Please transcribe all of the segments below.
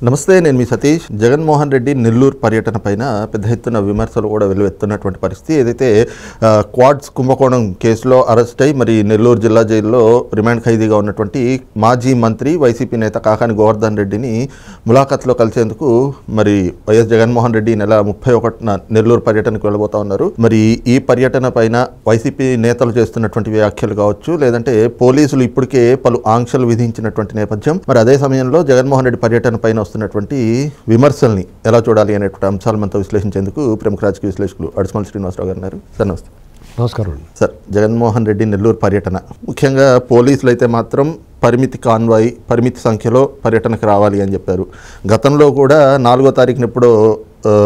నమస్తే, నేను మీ సతీష్. జగన్మోహన్ రెడ్డి నెల్లూరు పర్యటన పైన పెద్ద ఎత్తున విమర్శలు కూడా వెల్లువెత్తున్నటువంటి పరిస్థితి. ఏదైతే క్వాడ్స్ కుంభకోణం కేసులో అరెస్ట్ అయి మరి నెల్లూరు జిల్లా జైల్లో రిమాండ్ ఖైదీగా ఉన్నటువంటి మాజీ మంత్రి వైసీపీ నేత కాకాని గోవర్ధన్ రెడ్డిని ములాఖాత్లో కలిసేందుకు మరి వైఎస్ జగన్మోహన్ రెడ్డి నెల 31న నెల్లూరు పర్యటనకు వెళ్ళబోతా ఉన్నారు. మరి ఈ పర్యటన పైన వైసీపీ నేతలు చేస్తున్నటువంటి వ్యాఖ్యలు కావచ్చు, లేదంటే పోలీసులు ఇప్పటికే పలు ఆంక్షలు విధించినటువంటి నేపథ్యం, మరి అదే సమయంలో జగన్మోహన్ రెడ్డి పర్యటన పైన వస్తున్నటువంటి విమర్శల్ని ఎలా చూడాలి అనేటువంటి అంశాలు మనతో విశ్లేషించేందుకు ప్రముఖ రాజకీయ విశ్లేషకులు అడిసిమల్ శ్రీనివాసరావు గారు ఉన్నారు. సార్ నమస్తే. నమస్కారం సార్, జగన్మోహన్ రెడ్డి నెల్లూరు పర్యటన, ముఖ్యంగా పోలీసులు అయితే మాత్రం పరిమితి కాన్వాయ్, పరిమితి సంఖ్యలో పర్యటనకు రావాలి అని చెప్పారు. గతంలో కూడా 4వ తారీఖున ఎప్పుడో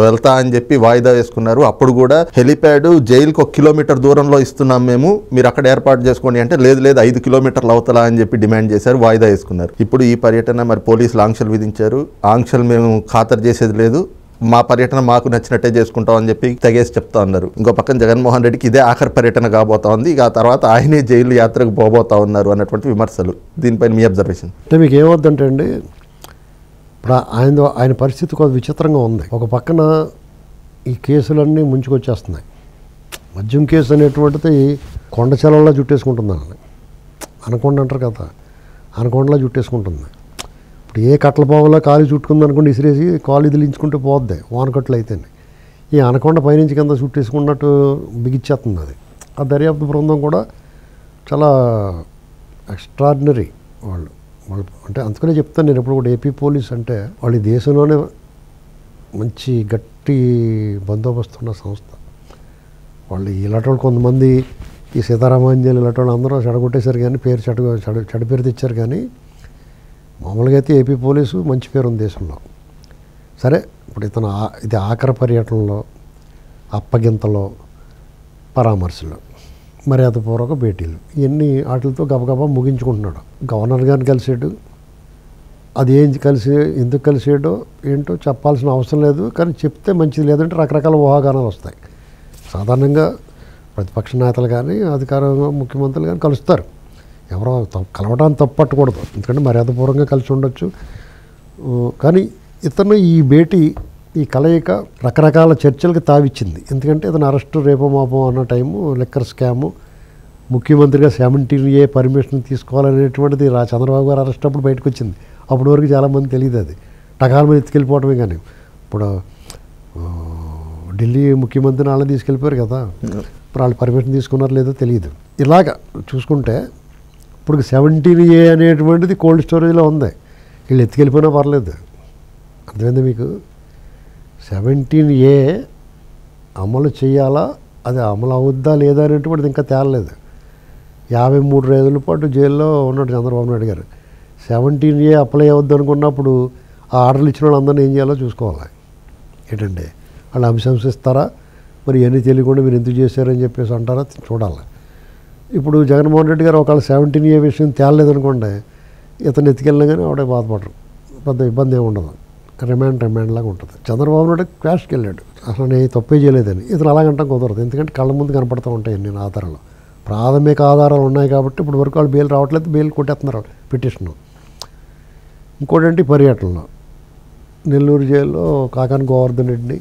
వెళ్తా అని చెప్పి వాయిదా వేసుకున్నారు. అప్పుడు కూడా హెలిప్యాడ్ జైలుకు 1 కిలోమీటర్ దూరంలో ఇస్తున్నాం మేము, మీరు అక్కడ ఏర్పాటు చేసుకోండి అంటే లేదు 5 కిలోమీటర్లు అవతలా అని చెప్పి డిమాండ్ చేశారు, వాయిదా వేసుకున్నారు. ఇప్పుడు ఈ పర్యటన మరి పోలీసులు ఆంక్షలు విధించారు. ఆంక్షలు మేము ఖాతరు చేసేది లేదు, మా పర్యటన మాకు నచ్చినట్టే చేసుకుంటాం అని చెప్పి తెగేసి చెప్తా ఉన్నారు. ఇంకో పక్కన జగన్మోహన్ రెడ్డికి ఇదే ఆఖరి పర్యటన కాబోతా ఉంది, ఇక ఆ తర్వాత ఆయనే జైలు యాత్రకు పోబోతా ఉన్నారు అన్నటువంటి విమర్శలు. దీనిపైన మీ అబ్జర్వేషన్ అంటే మీకు ఏమవుద్దంటే అండి, ఇప్పుడు ఆయన పరిస్థితి కొంత విచిత్రంగా ఉంది. ఒక పక్కన ఈ కేసులన్నీ ముంచుకొచ్చేస్తున్నాయి. మద్యం కేసు అనేటువంటిది కొండ చెలవలా చుట్టేసుకుంటుందని అనకొండ అంటారు కదా, అనకొండలా చుట్టేసుకుంటుంది. ఇప్పుడు ఏ కట్ల పావులో కాలు చుట్టుకుంది అనుకోండి, ఇసిరేసి కాలు ఇదిలించుకుంటూ పోద్ది వానకట్లు అయితే. ఈ అనకొండ పైనుంచి కింద చుట్టేసుకున్నట్టు బిగిచ్చేస్తుంది అది. ఆ దర్యాప్తు బృందం కూడా చాలా ఎక్స్ట్రాడినరీ వాళ్ళు అంటే అందుకనే చెప్తాను నేను ఎప్పుడు కూడా, ఏపీ పోలీస్ అంటే వాళ్ళు ఈ దేశంలోనే మంచి గట్టి బందోబస్తు ఉన్న సంస్థ. వాళ్ళు ఇలాంటి వాళ్ళు కొంతమంది ఈ సీతారామాంజలి ఇలాంటి వాళ్ళు అందరూ చెడగొట్టేశారు, కానీ పేరు చెడు పేరు తెచ్చారు. కానీ మామూలుగా అయితే ఏపీ పోలీసు మంచి పేరు ఉంది దేశంలో. సరే, ఇప్పుడు ఇది ఆఖరి పర్యటనలో, అప్పగింతలో, పరామర్శలు, మర్యాదపూర్వక భేటీలు, ఇవన్నీ వాటితో గబగబా ముగించుకుంటున్నాడు. గవర్నర్ గారిని కలిసాడు, అది ఎందుకు కలిసాడో ఏంటో చెప్పాల్సిన అవసరం లేదు, కానీ చెప్తే మంచిది. లేదంటే రకరకాల ఊహాగానాలు వస్తాయి. సాధారణంగా ప్రతిపక్ష నేతలు కానీ అధికారంగా ముఖ్యమంత్రులు కానీ కలుస్తారు. ఎవరో కలవడానికి తప్పట్టకూడదు, ఎందుకంటే మర్యాదపూర్వకంగా కలిసి ఉండొచ్చు. కానీ ఇతను ఈ భేటీ, ఈ కలయిక రకరకాల చర్చలకు తావిచ్చింది. ఎందుకంటే ఇతను అరెస్టు రేపో మాపో అన్న టైము, లిక్కర్ స్కాము, ముఖ్యమంత్రిగా 17A పర్మిషన్ తీసుకోవాలనేటువంటిది చంద్రబాబు గారు అరెస్ట్ అప్పుడు బయటకు వచ్చింది. అప్పటి వరకు చాలామంది తెలియదు, అది టకాల మీద ఎత్తుకెళ్ళిపోవటమే. కానీ ఇప్పుడు ఢిల్లీ ముఖ్యమంత్రిని వాళ్ళని తీసుకెళ్ళిపోయారు కదా, ఇప్పుడు వాళ్ళు పర్మిషన్ తీసుకున్నారో లేదో తెలియదు. ఇలాగ చూసుకుంటే ఇప్పుడు 17A అనేటువంటిది కోల్డ్ స్టోరేజ్లో ఉంది. వీళ్ళు ఎత్తుకెళ్ళిపోయినా పర్లేదు. అర్థమైంది మీకు? 17A అమలు చేయాలా, అది అమలు అవుద్దా లేదా అనేటువంటిది ఇంకా తేలలేదు. 53 రోజుల పాటు జైల్లో ఉన్నాడు చంద్రబాబు నాయుడు గారు. 17A అప్లై అవుద్ది అనుకున్నప్పుడు ఆ ఆర్డర్లు ఇచ్చిన వాళ్ళందరినీ ఏం చేయాలో చూసుకోవాలి. ఏంటంటే వాళ్ళు అంశంసిస్తారా, మరి ఇవన్నీ తెలియకుండా మీరు ఎందుకు చేశారని చెప్పేసి అంటారా చూడాలి. ఇప్పుడు జగన్మోహన్ రెడ్డి గారు ఒకవేళ 17A విషయం తేలలేదనుకోండి, ఇతను ఎత్తుకెళ్ళినా కానీ ఆవిడే బాధపడరు, పెద్ద ఇబ్బంది ఏమి ఉండదు. రిమాండ్ లాగా ఉంటుంది. చంద్రబాబు నాయుడు క్రాష్కి వెళ్ళాడు, అసలు నేను తప్పే చేయలేదని. ఇతను అలాగంటాం కుదరదు, ఎందుకంటే కళ్ళ ముందు కనపడుతూ ఉంటాయి నేను ఆధారాలు, ప్రాథమిక ఆధారాలు ఉన్నాయి కాబట్టి ఇప్పుడు వరకు వాళ్ళు బెయిల్ రావట్లేదు, బెయిల్ కొట్టేస్తున్నారు పిటిషన్. ఇంకోటంటే పర్యటనలో నెల్లూరు జైల్లో కాకాని గోవర్ధన్ రెడ్డిని,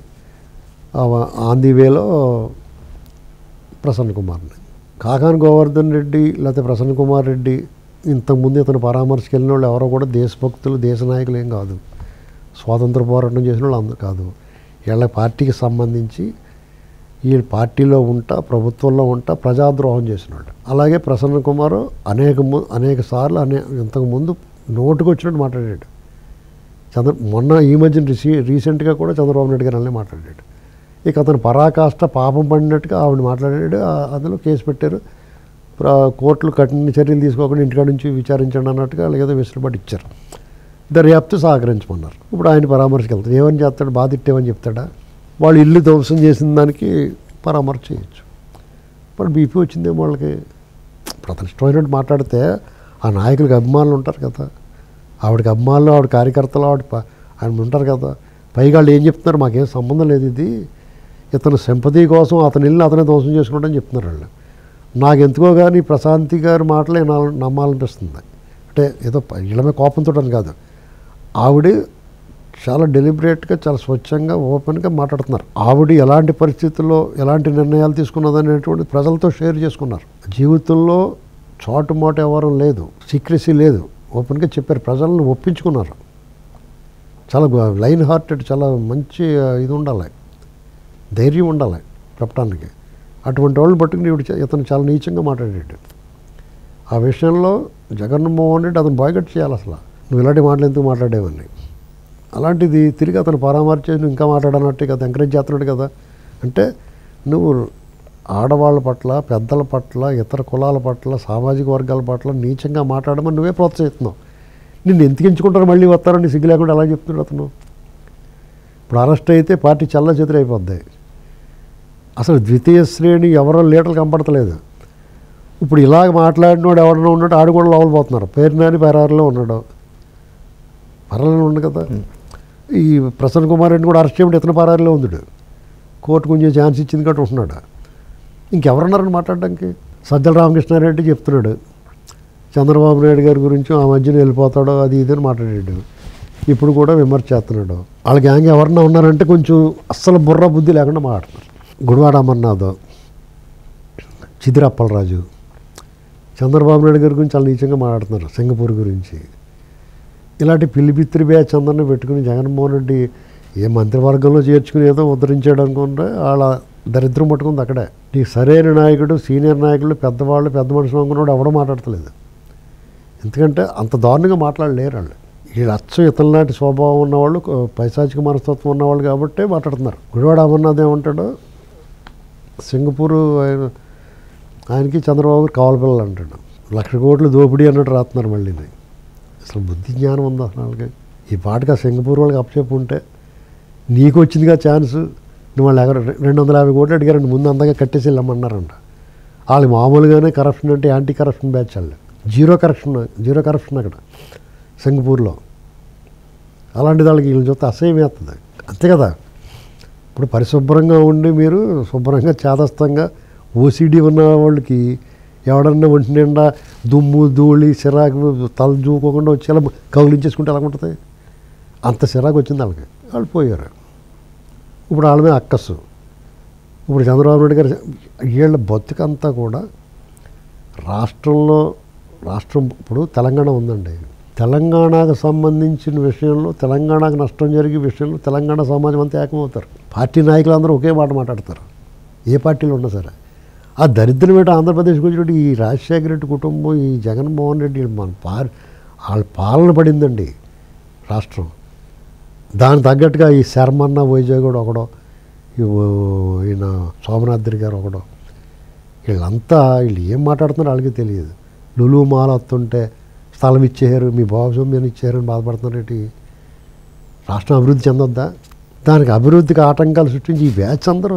ఆన్ ది వేలో ప్రసన్న కుమార్ని. కాకాని గోవర్ధన్ రెడ్డి లేకపోతే ప్రసన్న కుమార్ రెడ్డి ఇంతకుముందు ఇతను పరామర్శకు వెళ్ళిన వాళ్ళు ఎవరో కూడా దేశభక్తులు, దేశ నాయకులు ఏం కాదు, స్వాతంత్ర పోరాటం చేసిన వాళ్ళు అందరూ కాదు. వీళ్ళ పార్టీకి సంబంధించి ఈ పార్టీలో ఉంటా, ప్రభుత్వంలో ఉంటా ప్రజాద్రోహం చేసినాడు. అలాగే ప్రసన్న కుమార్ అనేక సార్లు ఇంతకుముందు నోటుకు వచ్చినట్టు మాట్లాడాడు. మొన్న ఈ మధ్యన రీసెంట్గా కూడా చంద్రబాబు నాయుడు గారు అన్నీ మాట్లాడాడు. ఇక అతను పరాకాష్ట పాపం పడినట్టుగా ఆవిడ మాట్లాడాడు. అందులో కేసు పెట్టారు. కోర్టులు కఠిన చర్యలు తీసుకోకుండా ఇంటికాడ నుంచి విచారించండి అన్నట్టుగా వాళ్ళకి ఏదో వెసులుబాటు ఇచ్చారు. దర్యాప్తు సహకరించమన్నారు. ఇప్పుడు ఆయన పరామర్శకు వెళ్తాడు. ఏమని చేస్తాడు? బాధిట్టేమని చెప్తాడా? వాళ్ళు ఇల్లు ధ్వంసం చేసిన దానికి పరామర్శ చేయొచ్చు. ఇప్పుడు బీపీ వచ్చిందేమో వాళ్ళకి. ఇప్పుడు అతను ఇష్టమైనట్టు మాట్లాడితే ఆ నాయకులకి అభిమానులు ఉంటారు కదా, ఆవిడకి అభిమానులు, ఆవిడ కార్యకర్తలు, ఆయన ఉంటారు కదా. పైగా వాళ్ళు ఏం చెప్తున్నారు, మాకేం సంబంధం లేదు, ఇది ఇతను సింపతి కోసం అతని ఇల్లు అతనే ధ్వంసం చేసుకుంటామని చెప్తున్నారు వాళ్ళు. నాకు ఎందుకో కానీ ప్రశాంతి గారి మాటలే నమ్మాలనిపిస్తుంది. అంటే ఏదో వీళ్ళ మీద కోపంతో అని కాదు, ఆవిడ చాలా డెలిబరేట్గా, చాలా స్వచ్ఛంగా, ఓపెన్గా మాట్లాడుతున్నారు. ఆవిడ ఎలాంటి పరిస్థితుల్లో ఎలాంటి నిర్ణయాలు తీసుకున్నదనేటువంటి ప్రజలతో షేర్ చేసుకున్నారు. జీవితంలో చాటుమాటు ఎవరం లేదు, సీక్రెసీ లేదు, ఓపెన్గా చెప్పారు, ప్రజలను ఒప్పించుకున్నారు. చాలా లైన్ హార్టెడ్, చాలా మంచి ఇది ఉండాలి, ధైర్యం ఉండాలి చెప్పడానికి. అటువంటి వాళ్ళు పట్టుకుని ఇతను చాలా నీచంగా మాట్లాడాడు. ఆ విషయంలో జగన్మోహన్ రెడ్డి అతను బాయ్కట్ చేయాలి. అసలు నువ్వు ఇలాంటి మాటలు ఎందుకు మాట్లాడేవని. అలాంటిది తిరిగి అతను పరామర్శించి నువ్వు ఇంకా మాట్లాడనట్టు కదా, ఎంకరేజ్ చేస్తున్నాడు కదా. అంటే నువ్వు ఆడవాళ్ళ పట్ల, పెద్దల పట్ల, ఇతర కులాల పట్ల, సామాజిక వర్గాల పట్ల నీచంగా మాట్లాడమని నువ్వే ప్రోత్సహిస్తున్నావు. నిన్ను ఎందుకు ఎంచుకుంటారు, మళ్ళీ వస్తారని సిగ్గు లేకుండా అలా చెప్తున్నాడు అతను. ఇప్పుడు అరెస్ట్ అయితే పార్టీ చల్ల చెదురైపోద్ది. అసలు ద్వితీయ శ్రేణి ఎవరో లీటర్లు కనపడతలేదు. ఇప్పుడు ఇలాగ మాట్లాడినోడు ఎవడన్నా ఉన్నాడు, ఆడు కూడా లోపల పోతున్నారు. పేరునాని పరారులో ఉన్నాడు, పరారులో ఉంది కదా. ఈ ప్రసన్న కుమార్ రెడ్డి కూడా అరెస్ట్ చేయడం ఇతను పరారులో ఉంది. కోర్టు కొంచెం ఛాన్స్ ఇచ్చింది కాబట్టి ఉంటున్నాడు. ఇంకెవరున్నారని మాట్లాడడానికి? సజ్జల రామకృష్ణారెడ్డి చెప్తున్నాడు చంద్రబాబు నాయుడు గారి గురించి ఆ మధ్యన వెళ్ళిపోతాడో అది ఇదని మాట్లాడాడు. ఇప్పుడు కూడా విమర్శ చేస్తున్నాడు. వాళ్ళ గ్యాంగ్ ఎవరన్నా ఉన్నారంటే కొంచెం అస్సలు బుర్ర బుద్ధి లేకుండా మాట్లాడుతున్నారు. గుడివాడ అమర్నాథ్, చిదిరప్పలరాజు, చంద్రబాబు నాయుడు గారి గురించి చాలా నీచంగా మాట్లాడుతున్నారు, సింగపూర్ గురించి. ఇలాంటి పిల్లిపిత్రి బ్యాచ్ అందరినీ పెట్టుకుని జగన్మోహన్ రెడ్డి ఏ మంత్రివర్గంలో చేర్చుకుని ఏదో ఉద్ధరించాడు అనుకుంటే వాళ్ళ దరిద్రం పట్టుకుంది అక్కడే. నీకు సరైన నాయకుడు, సీనియర్ నాయకుడు, పెద్దవాళ్ళు, పెద్ద మనుషులు అనుకున్నాడు ఎవడో మాట్లాడతలేదు. ఎందుకంటే అంత దారుణంగా మాట్లాడలేరు వాళ్ళు. వీళ్ళు అచ్చం ఇతరులాంటి స్వభావం ఉన్నవాళ్ళు, పైశాచిక మనస్తత్వం ఉన్నవాళ్ళు కాబట్టే మాట్లాడుతున్నారు. గుడివాడ అమర్నాథ్ ఏమంటాడు, సింగపూరు ఆయనకి చంద్రబాబు కావాలి పిల్లలు అంటాడు. 1,00,000 కోట్లు దోపిడీ అన్నట్టు రాస్తున్నారు మళ్ళీ. అసలు బుద్ధి జ్ఞానం ఉందా అసలు వాళ్ళకి? ఈ పాటగా సింగపూర్ వాళ్ళకి అప్పచెప్పు ఉంటే నీకు వచ్చిందిగా ఛాన్స్. నువ్వు వాళ్ళు 250 కోట్లు అడిగారండి, ముందు అందంగా కట్టేసి వెళ్ళమన్నారంట. వాళ్ళు మామూలుగానే కరప్షన్ అంటే యాంటీ కరప్షన్ బ్యాచ్ వాళ్ళు. జీరో కరప్షన్ అక్కడ సింగపూర్లో. అలాంటి వాళ్ళకి వీళ్ళు చూస్తే అసహ్యం వేస్తుంది. అంతే కదా. ఇప్పుడు పరిశుభ్రంగా ఉండి మీరు శుభ్రంగా చేదస్తంగా ఓసీడీ ఉన్న వాళ్ళకి ఎవడన్నా ఒంటి నిండా దుమ్ము ధూళి సిరాకు తల దూకోకుండా వచ్చి ఎలా కౌలించేసుకుంటే ఎలా ఉంటుంది? అంత సిరాకు వచ్చింది వాళ్ళకి. వాళ్ళు పోయారు. ఇప్పుడు వాళ్ళ మీద అక్కసు. ఇప్పుడు చంద్రబాబు నాయుడు గారు వీళ్ళ బతుకంతా కూడా రాష్ట్రం ఇప్పుడు తెలంగాణ ఉందండి. తెలంగాణకు సంబంధించిన విషయంలో, తెలంగాణకు నష్టం జరిగే విషయంలో తెలంగాణ సమాజం అంతా ఏకమవుతారు. పార్టీ నాయకులందరూ ఒకే మాట మాట్లాడతారు, ఏ పార్టీలో ఉన్నా సరే. ఆ దరిద్రం ఏంటో ఆంధ్రప్రదేశ్కి వచ్చినట్టు ఈ రాజశేఖర రెడ్డి కుటుంబం, ఈ జగన్మోహన్ రెడ్డి వాళ్ళ పాలన పడిందండి రాష్ట్రం. దానికి తగ్గట్టుగా ఈ శర్మన్న వైజాగ్ కూడా ఒకడో, ఈయన సోమనాథ్రి గారు ఒకడో, వీళ్ళు ఏం మాట్లాడుతున్నారో వాళ్ళకి తెలియదు. లులు మాల వస్తుంటే స్థలం ఇచ్చేయారు, మీ భాగస్వామ్యాన్ని ఇచ్చేయారని బాధపడుతున్నారేంటి? రాష్ట్రం అభివృద్ధి చెందొద్దా? దానికి అభివృద్ధికి ఆటంకాలు సృష్టించి ఈ బ్యాచ్ అందరూ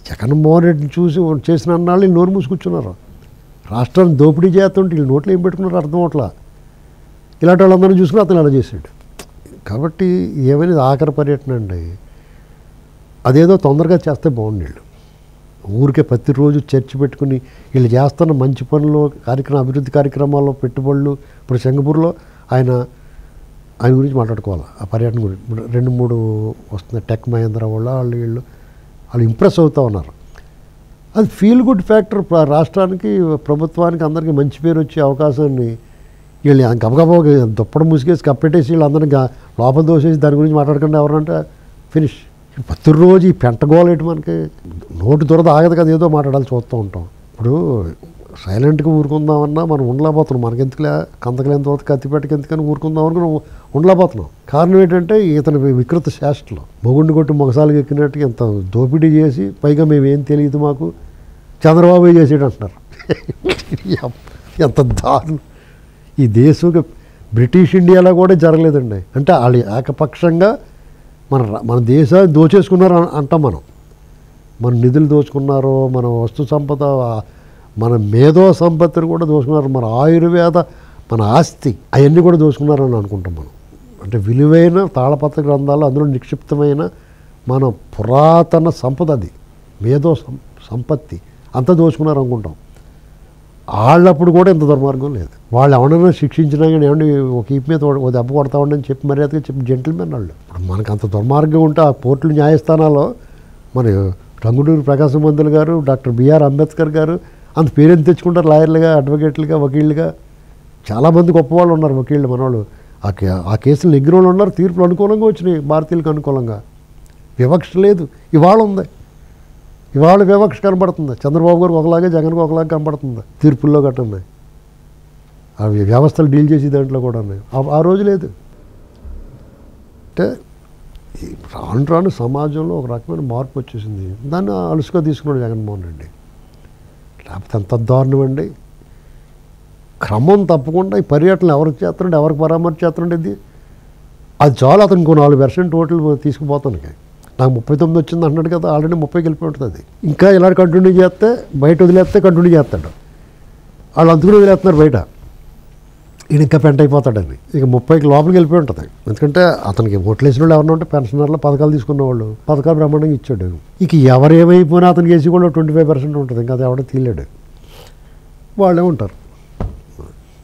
జగన్మోహన్ రెడ్డిని చూసి చేసిన అన్నాళ్ళు వీళ్ళు నోరు మూసుకూర్చున్నారు. రాష్ట్రాన్ని దోపిడీ చేస్తుంటే వీళ్ళు నోట్లో ఏం పెట్టుకున్నారో అర్థం అవట్లా. ఇలాంటి వాళ్ళందరూ చూసుకుని అతను అలా చేశాడు. కాబట్టి ఏమైనా ఆఖరి పర్యటన అండి. అదేదో తొందరగా చేస్తే బాగుంది. వీళ్ళు ఊరికే ప్రతిరోజు చర్చ పెట్టుకుని వీళ్ళు చేస్తున్న మంచి పనులు, అభివృద్ధి కార్యక్రమాల్లో పెట్టుబడులు. ఇప్పుడు సింగపూర్లో ఆయన గురించి మాట్లాడుకోవాలి, ఆ పర్యటన గురించి. 2-3 వస్తుంది. టెక్ మహేంద్ర వాళ్ళు ఇంప్రెస్ అవుతూ ఉన్నారు. అది ఫీల్ గుడ్ ఫ్యాక్టర్. రాష్ట్రానికి, ప్రభుత్వానికి, అందరికీ మంచి పేరు వచ్చే అవకాశాన్ని వీళ్ళు గబగబా దుప్పడం ముసిగేసి కప్పెట్టేసి వీళ్ళందరినీ లోపల దోసేసి దాని గురించి మాట్లాడకుండా ఎవరంటే ఫినిష్. ప్రతిరోజు ఈ పెంటగోలేటి మనకి నోటు దురద ఆగదు కదా, ఏదో మాట్లాడాలి చూస్తూ ఉంటాం. ఇప్పుడు సైలెంట్గా ఊరుకుందామన్నా మనం ఉండలేకపోతున్నాం. మనకెందుకులే కందకలేని తర్వాత కత్తిపెట్టకి ఎందుకని ఊరుకుందామని ఉండలేకపోతున్నాం. కారణం ఏంటంటే ఇతని వికృత శాస్త్రలో మొగుండి కొట్టి మొగసాలుగా ఎక్కినట్టుగా ఎంత దోపిడీ చేసి, పైగా మేమేం తెలియదు మాకు, చంద్రబాబు చేసేడు అంటున్నారు. ఎంత దారుణం! ఈ దేశం బ్రిటిష్ ఇండియాలో కూడా జరగలేదండి. అంటే వాళ్ళు ఏకపక్షంగా మన దేశాన్ని దోచేసుకున్నారు అంటాం మనం. మన నిధులు దోచుకున్నారు, మన వస్తు సంపద, మన మేధో సంపత్తిని కూడా దోచుకున్నారు, మన ఆయుర్వేద, మన ఆస్తి అవన్నీ కూడా దోచుకున్నారని అనుకుంటాం మనం. అంటే విలువైన తాళపత్ర గ్రంథాలు, అందులో నిక్షిప్తమైన మన పురాతన సంపద, అది మేధో సంపత్తి అంతా దోచుకున్నారు అనుకుంటాం. వాళ్ళప్పుడు కూడా ఇంత దుర్మార్గం లేదు. వాళ్ళు ఎవరైనా శిక్షించినా కానీ ఏమండి ఒక ఈపు మీద ఓ దెబ్బ కొడతా ఉండని చెప్పి మర్యాదగా చెప్పి జెంటిల్మెన్ వాళ్ళు. మనకు అంత దుర్మార్గం ఉంటే ఆ కోర్టులు న్యాయస్థానాల్లో మరి టంగుటూరి ప్రకాశం పంతులు గారు, డాక్టర్ బిఆర్ అంబేద్కర్ గారు అంత పేరెంత తెచ్చుకుంటారు. లాయర్లుగా, అడ్వకేట్లుగా, వకీళ్ళుగా చాలామంది గొప్పవాళ్ళు ఉన్నారు. వకీళ్ళు మనవాళ్ళు ఆ కేసులు నెగ్గిన వాళ్ళు ఉన్నారు. తీర్పులు అనుకూలంగా వచ్చినాయి, భారతీయులకు అనుకూలంగా. వివక్ష లేదు. ఇవాళ ఉంది, ఇవాళ వివక్ష కనబడుతుంది. చంద్రబాబు గారికి ఒకలాగే, జగన్కి ఒకలాగా కనబడుతుంది తీర్పుల్లో గట్టుంది. అవి వ్యవస్థలు డీల్ చేసి దాంట్లో కూడా ఉన్నాయి. ఆ రోజు లేదు. అంటే రాను రాను సమాజంలో ఒక రకమైన మార్పు వచ్చేసింది. దాన్ని అలుసుగా తీసుకున్నాడు జగన్మోహన్ రెడ్డి. లేకపోతే ఎంత దారుణం అండి. క్రమం తప్పకుండా ఈ పర్యటనలు ఎవరికి చేస్తారంటే, ఎవరికి పరామర్శ చేస్తారంటే అది చాలా అతను ఇంకో 4% ఓట్లు తీసుకుపోతానికి. నాకు 39 వచ్చింది అంటున్నాడు కదా, ఆల్రెడీ 30కి వెళ్ళిపోయి ఉంటుంది. అది ఇంకా ఇలా కంటిన్యూ చేస్తే, బయట వదిలేస్తే కంటిన్యూ చేస్తాడు. వాళ్ళు అందుకుని వదిలేస్తున్నారు బయట, ఈయన ఇంకా పెంట అయిపోతాడని. ఇక 30కి లోపలికి వెళ్ళిపోయి ఉంటుంది. ఎందుకంటే అతనికి ఓట్లు వేసిన వాళ్ళు ఎవరైనా ఉంటే పెన్షనర్లు, పథకాలు తీసుకున్న వాళ్ళు, పథకాలు బ్రహ్మాండంగా ఇచ్చాడు. ఇక ఎవరేమైపోయినా అతనికి వేసి కూడా 25% ఉంటుంది. ఇంకా అది ఎవడో తీయలేడు, వాళ్ళే ఉంటారు.